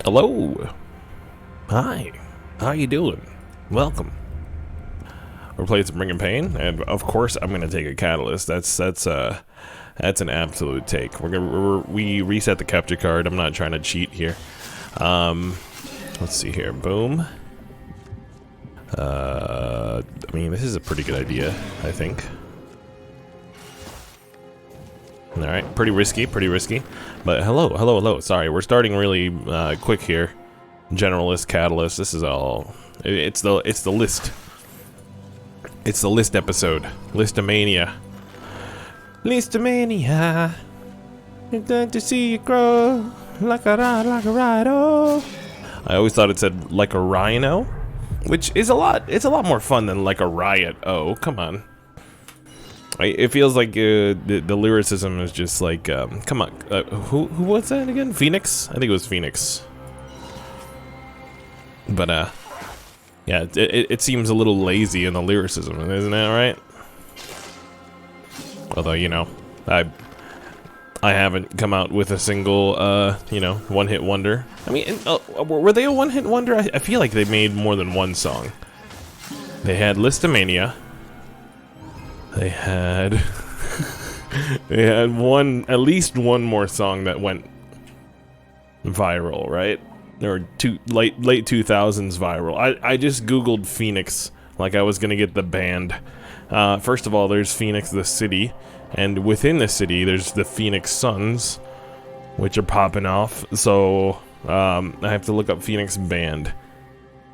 Hello. Hi. How you doing? Welcome. We're playing some Ring and Pain, and of course I'm gonna take a catalyst. That's an absolute take. We reset the capture card. I'm not trying to cheat here. Let's see here. Boom. I mean, this is a pretty good idea, I think. Alright, pretty risky, but hello. Sorry, we're starting really quick here. Generalist, catalyst, this is all, it's the list. It's the list episode. Listomania. Listomania. It's good to see you grow like a rhino. I always thought it said like a rhino, which is it's a lot more fun than like a riot. Oh, come on. It feels like the lyricism is just like, come on, who was that again? Phoenix? I think it was Phoenix. But, yeah, it seems a little lazy in the lyricism, isn't that right? Although, you know, I haven't come out with a single, you know, one-hit wonder. I mean, were they a one-hit wonder? I feel like they made more than one song. They had Listomania. They had at least one more song that went viral, right? Or late 2000s viral. I just googled Phoenix like I was gonna get the band. First of all, there's Phoenix the city, and within the city there's the Phoenix Suns, which are popping off. So I have to look up Phoenix band.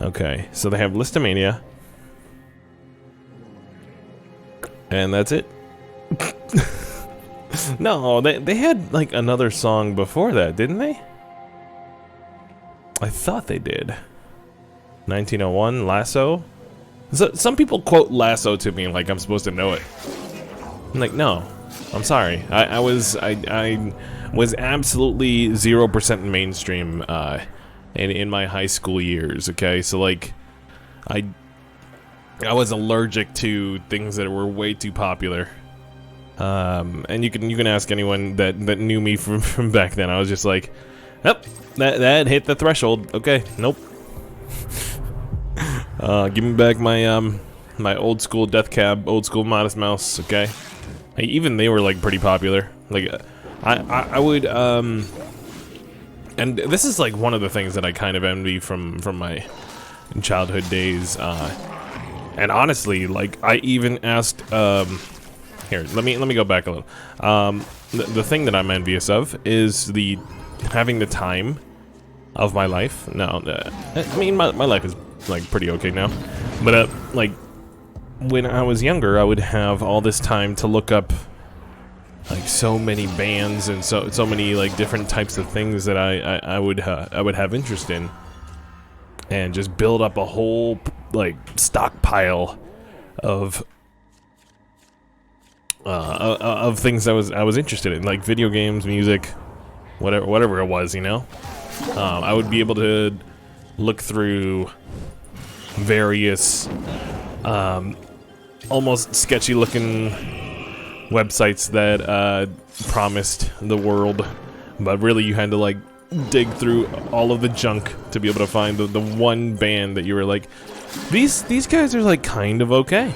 Okay, so they have Listomania. And that's it. No, they had like another song before that, didn't they? I thought they did. 1901, Lasso. So, some people quote Lasso to me like I'm supposed to know it. I'm like, no, I'm sorry. I was absolutely 0% mainstream in my high school years. Okay, so like, I was allergic to things that were way too popular. And you can ask anyone that knew me from back then. I was just like, yep, that hit the threshold. Okay, nope. Give me back my my old school Death Cab, old school Modest Mouse. Okay, hey, even they were like pretty popular. Like I would and this is like one of the things that I kind of envy from my childhood days. And honestly, like, I even asked, here, let me go back a little. The thing that I'm envious of is having the time of my life. No, I mean, my life is, like, pretty okay now. But, like, when I was younger, I would have all this time to look up, like, so many bands and so many, like, different types of things that I would have interest in. And just build up a whole, like, stockpile of things I was interested in, like video games, music, whatever it was, you know. I would be able to look through various almost sketchy-looking websites that promised the world, but really you had to like dig through all of the junk to be able to find the one band that you were like, these guys are like kind of okay.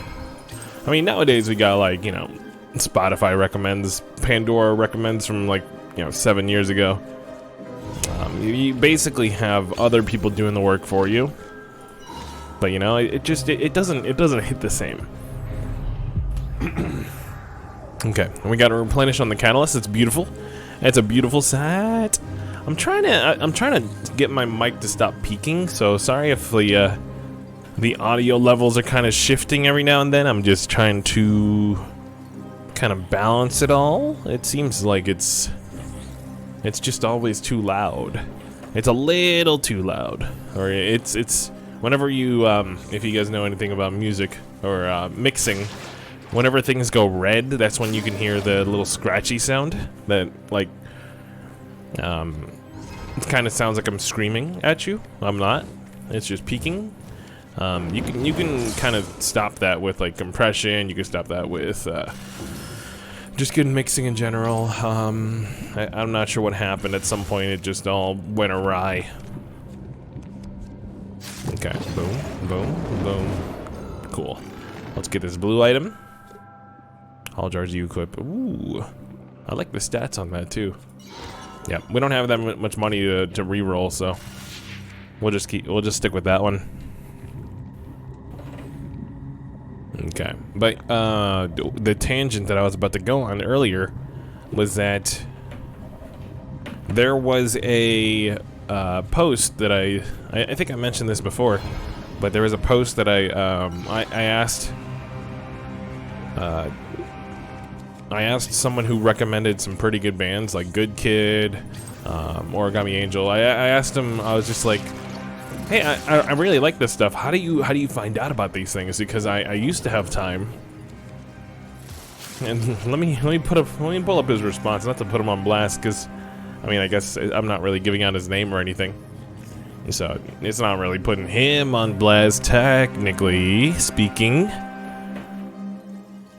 I mean, nowadays we got like, you know, Spotify recommends, Pandora recommends from like, you know, 7 years ago. You basically have other people doing the work for you, but you know, it doesn't hit the same. Okay, and we got to replenish on the catalyst. It's beautiful. It's a beautiful sight. I'm trying to get my mic to stop peaking, so sorry if the audio levels are kind of shifting every now and then. I'm just trying to kind of balance it all. It seems like it's just always too loud. It's a little too loud, or it's whenever you if you guys know anything about music or mixing, whenever things go red, that's when you can hear the little scratchy sound that like. It kind of sounds like I'm screaming at you. I'm not. It's just peaking. You can kind of stop that with like compression. You can stop that with just good mixing in general. I'm not sure what happened. At some point, it just all went awry. Okay, boom, boom, boom. Cool. Let's get this blue item. All jars you equip. Ooh, I like the stats on that too. Yeah, we don't have that much money to re-roll, so we'll just stick with that one. Okay, but the tangent that I was about to go on earlier was that there was a post that I think I mentioned this before, but there was a post that I asked someone who recommended some pretty good bands like Good Kid, Origami Angel. I asked him, I was just like, hey, I really like this stuff. How do you find out about these things? Because I used to have time. And let me pull up his response, not to put him on blast, because I mean, I guess I'm not really giving out his name or anything, so it's not really putting him on blast, technically speaking.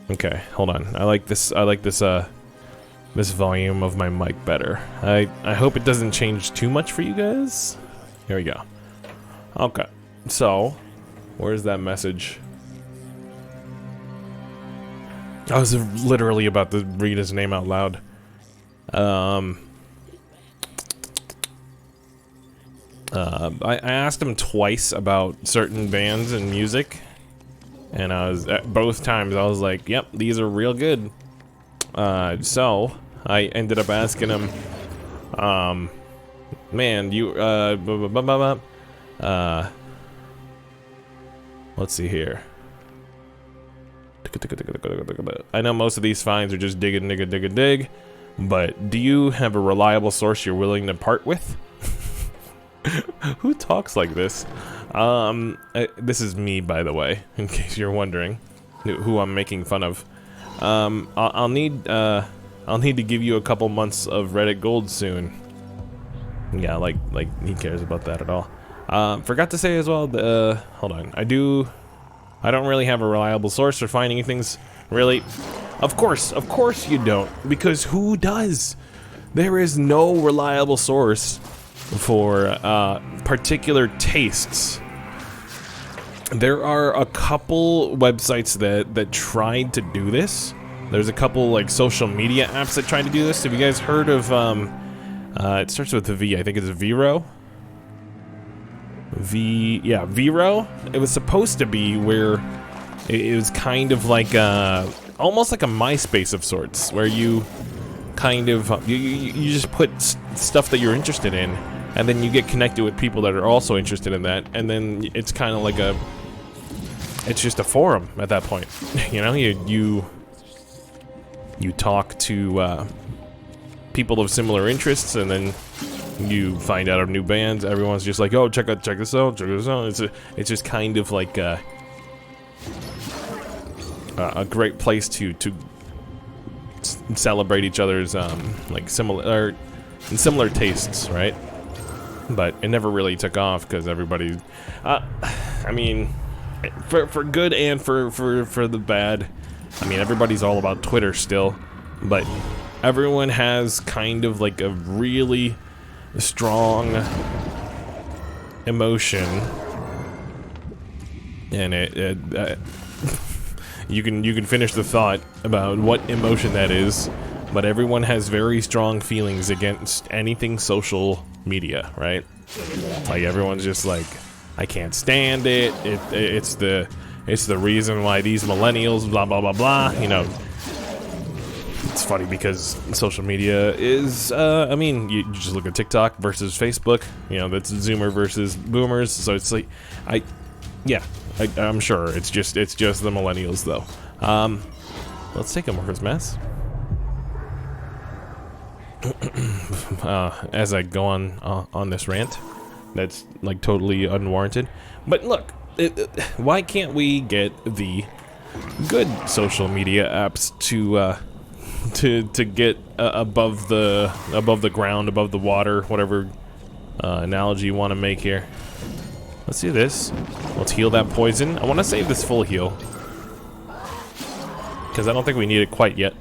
Okay, hold on. I like this this volume of my mic better. I hope it doesn't change too much for you guys. Here we go. Okay, so where's that message? I was literally about to read his name out loud. I asked him twice about certain bands and music, and I was both times I was like, "Yep, these are real good." So I ended up asking him, "Man, you let's see here. I know most of these finds are just dig, but do you have a reliable source you're willing to part with?" Who talks like this? This is me, by the way, in case you're wondering who I'm making fun of. I'll need to give you a couple months of Reddit gold soon. Yeah, like he cares about that at all. Forgot to say as well. Hold on. I don't really have a reliable source for finding things. Really, of course you don't, because who does? There is no reliable source for particular tastes. There are a couple websites that tried to do this. There's a couple like social media apps that tried to do this. Have you guys heard of it starts with a V, I think it's Vero. Vero. It was supposed to be where it was kind of like almost like a MySpace of sorts, where you kind of you just put stuff that you're interested in, and then you get connected with people that are also interested in that, and then it's kind of like it's just a forum at that point. You know, you talk to people of similar interests, and then you find out of new bands. Everyone's just like, oh, check this out. It's just kind of like a great place to celebrate each other's like similar tastes, right? But it never really took off because everybody, I mean, for good and for the bad. I mean, everybody's all about Twitter still, but everyone has kind of like a really strong emotion, and you can finish the thought about what emotion that is, but everyone has very strong feelings against anything social media, right? Like everyone's just like, I can't stand it. It's the reason why these millennials blah blah blah blah. You know, it's funny because social media is I mean, you just look at TikTok versus Facebook. You know, that's Zoomer versus Boomers. So it's like, I'm sure it's just the millennials though. Let's take a workers mess. As I go on this rant, that's like totally unwarranted. But look, why can't we get the good social media apps to get above the ground, above the water, whatever analogy you want to make here? Let's do this. Let's heal that poison. I want to save this full heal because I don't think we need it quite yet.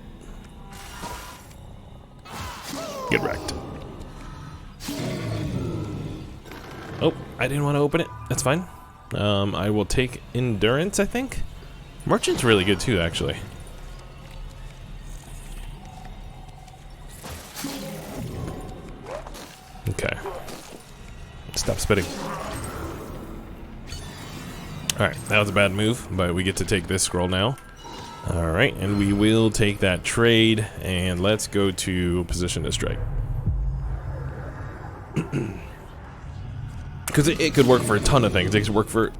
Get wrecked. Oh, I didn't want to open it. That's fine. I will take endurance, I think. Merchant's really good too, actually. Okay. Stop spitting. Alright, that was a bad move, but we get to take this scroll now. Alright, and we will take that trade, and let's go to position to strike. Because it could work for a ton of things. It could work for,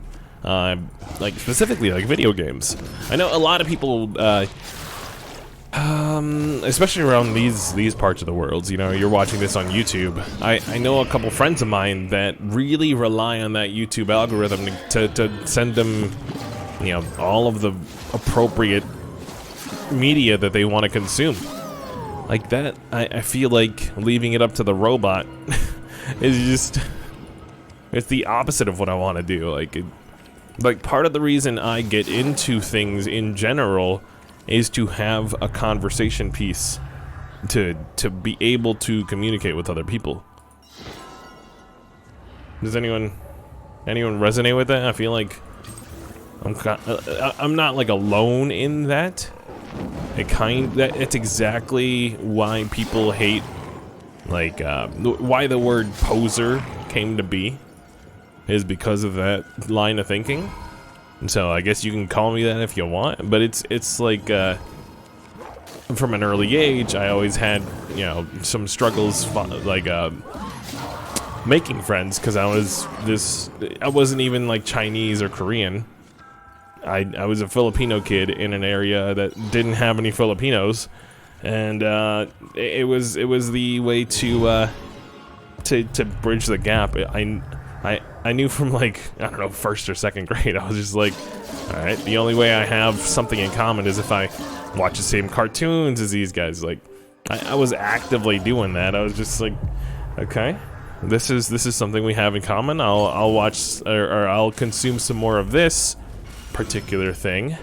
like, specifically, like, video games. I know a lot of people, especially around these parts of the world, you know, you're watching this on YouTube. I know a couple friends of mine that really rely on that YouTube algorithm to send them, you know, all of the appropriate media that they want to consume. Like that, I feel like leaving it up to the robot is just, it's the opposite of what I want to do. Like part of the reason I get into things in general is to have a conversation piece to be able to communicate with other people. Does anyone resonate with that? I feel like I'm not like alone in that. It's exactly why people hate, like, why the word poser came to be, is because of that line of thinking. And so I guess you can call me that if you want, but it's like, from an early age, I always had, you know, some struggles, like, making friends, because I wasn't even like Chinese or Korean. I was a Filipino kid in an area that didn't have any Filipinos, and it was the way to bridge the gap. I knew from, like, I don't know, first or second grade, I was just like, all right, the only way I have something in common is if I watch the same cartoons as these guys. Like, I was actively doing that. I was just like, okay, this is something we have in common. I'll watch, or I'll consume some more of this particular thing,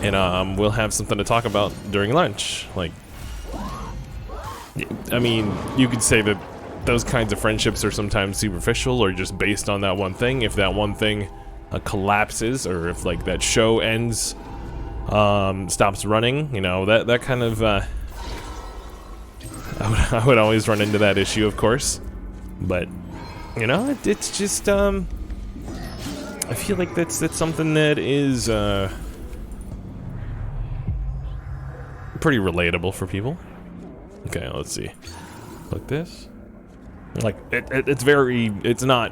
and we'll have something to talk about during lunch. Like, I mean, you could say that those kinds of friendships are sometimes superficial or just based on that one thing. If that one thing collapses, or if, like, that show ends, stops running, you know, that kind of, I would always run into that issue, of course. But, you know, it's just, I feel like that's something that is, pretty relatable for people. Okay, let's see. Like this. Like, it's not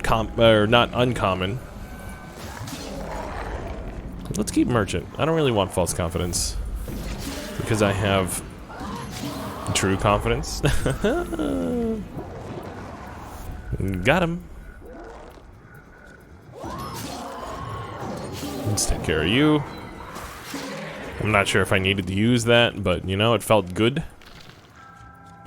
not uncommon. Let's keep merchant. I don't really want false confidence, because I have true confidence. Got him. Let's take care of you. I'm not sure if I needed to use that, but, you know, it felt good.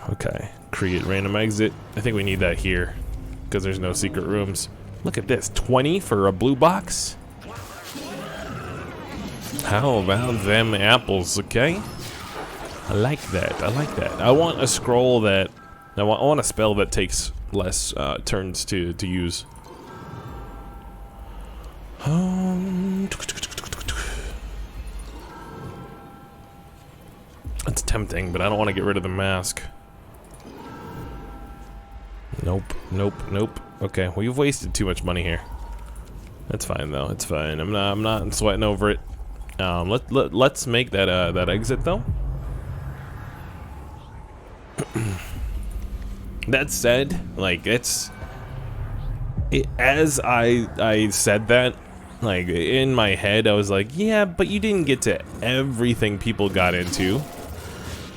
Okay, create random exit. I think we need that here, because there's no secret rooms. Look at this, 20 for a blue box? How about them apples, okay? I like that, I like that. I want a scroll that, I want a spell that takes less turns to use. It's tempting, but I don't want to get rid of the mask. Nope, nope, nope. Okay, well, you've wasted too much money here. That's fine though. It's fine. I'm not sweating over it. Let's make that that exit though. That said, like, as I said that, like, in my head I was like, yeah, but you didn't get to everything people got into.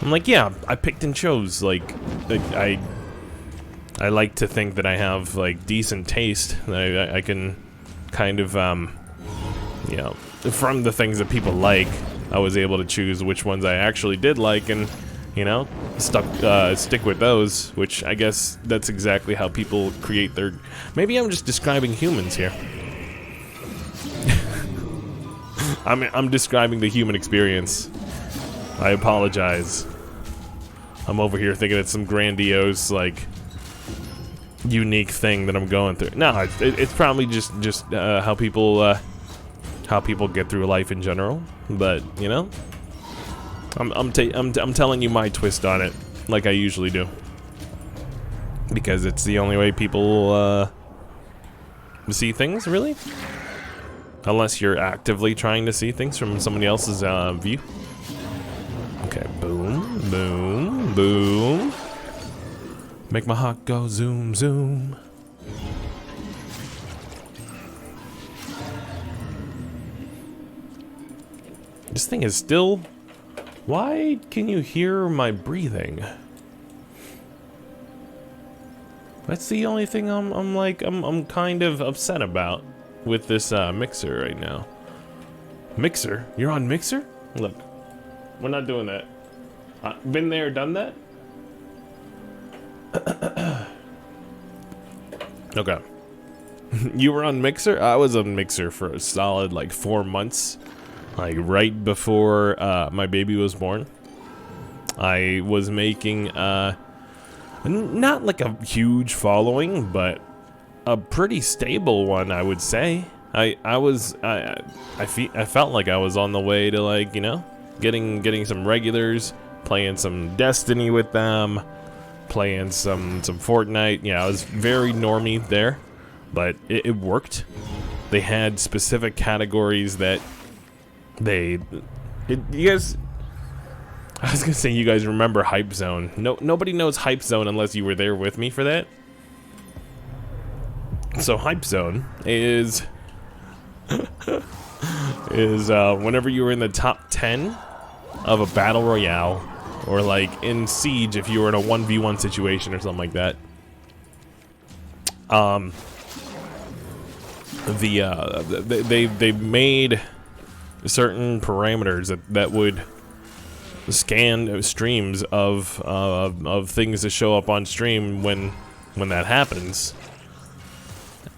I'm like, yeah, I picked and chose. Like I like to think that I have, like, decent taste. I can kind of, you know, from the things that people like, I was able to choose which ones I actually did like, and, you know, stick with those, which I guess that's exactly how people create their... Maybe I'm just describing humans here. I'm describing the human experience. I apologize. I'm over here thinking it's some grandiose, like, unique thing that I'm going through. No, it's probably just how people get through life in general. But you know, I'm telling you my twist on it, like I usually do, because it's the only way people see things, really. Unless you're actively trying to see things from somebody else's view. Okay, boom, boom, boom. Make my heart go zoom, zoom. This thing is still... Why can you hear my breathing? That's the only thing I'm kind of upset about with this mixer right now. Mixer? You're on mixer? Look, we're not doing that. Been there, done that? Okay. You were on mixer? I was on mixer for a solid like 4 months. Like right before my baby was born. I was making not like a huge following, but a pretty stable one, I would say. I felt like I was on the way to, like, you know, getting some regulars, playing some Destiny with them, playing some Fortnite. Yeah, I was very normie there, but it worked. They had specific categories that you guys... I was gonna say you guys remember Hype Zone. Nobody knows Hype Zone unless you were there with me for that. So Hype Zone is whenever you were in the top 10 of a battle royale, or like in Siege if you were in a 1v1 situation or something like that. They made certain parameters that would scan streams of things that show up on stream when that happens.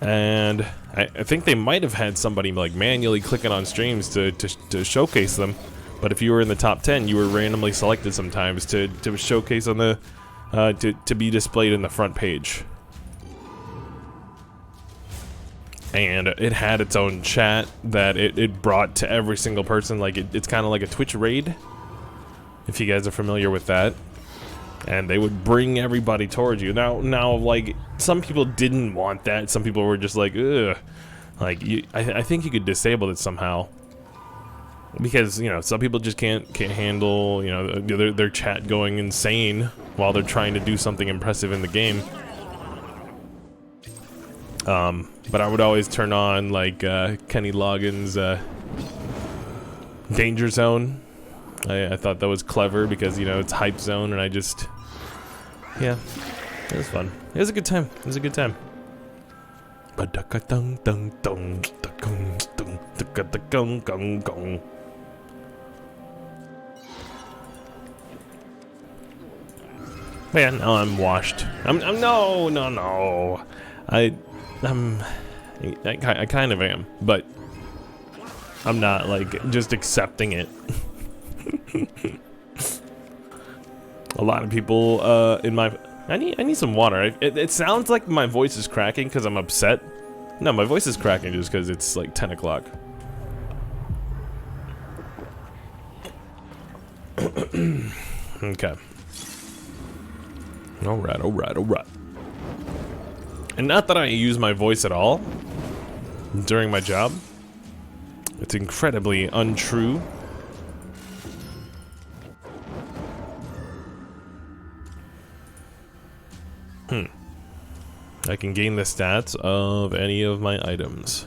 And I think they might have had somebody like manually clicking on streams to showcase them. But if you were in the top 10, you were randomly selected sometimes to showcase on the to be displayed in the front page. And it had its own chat that it brought to every single person. Like it's kind of like a Twitch raid, if you guys are familiar with that. And they would bring everybody towards you. Now, like, some people didn't want that. Some people were just like, ugh. Like, I think you could disable it somehow. Because, you know, some people just can't handle, you know, their chat going insane while they're trying to do something impressive in the game. But I would always turn on, like, Kenny Loggins' Danger Zone. I thought that was clever because, you know, it's Hype Zone, and I just... Yeah, it was fun. It was a good time. It was a good time. Man, now I'm washed. I'm no. I kind of am, but I'm not, like, just accepting it. A lot of people in my... I need some water. It sounds like my voice is cracking because I'm upset. No, my voice is cracking just because it's like 10 o'clock. Okay. Alright. And not that I use my voice at all during my job. It's incredibly untrue. I can gain the stats of any of my items.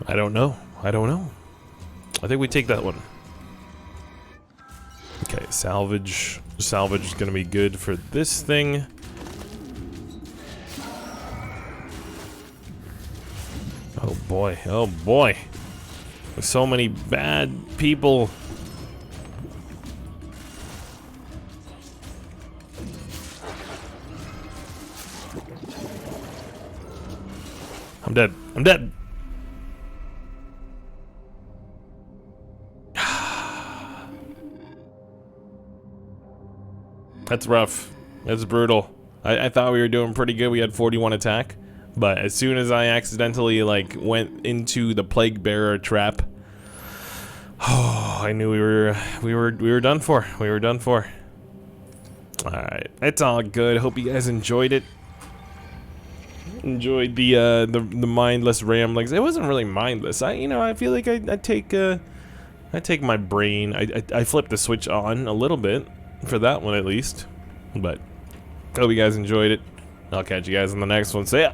I don't know. I think we take that one. Okay, salvage. Salvage is gonna be good for this thing. Oh boy, oh boy. There's so many bad people. I'm dead. I'm dead. That's rough. That's brutal. I thought we were doing pretty good. We had 41 attack, but as soon as I accidentally like went into the plague bearer trap, oh, I knew we were done for. We were done for. All right, it's all good. Hope you guys enjoyed it. Enjoyed the mindless ramblings. It wasn't really mindless. I feel like I take my brain. I flip the switch on a little bit for that one at least. But hope you guys enjoyed it. I'll catch you guys in the next one. See ya.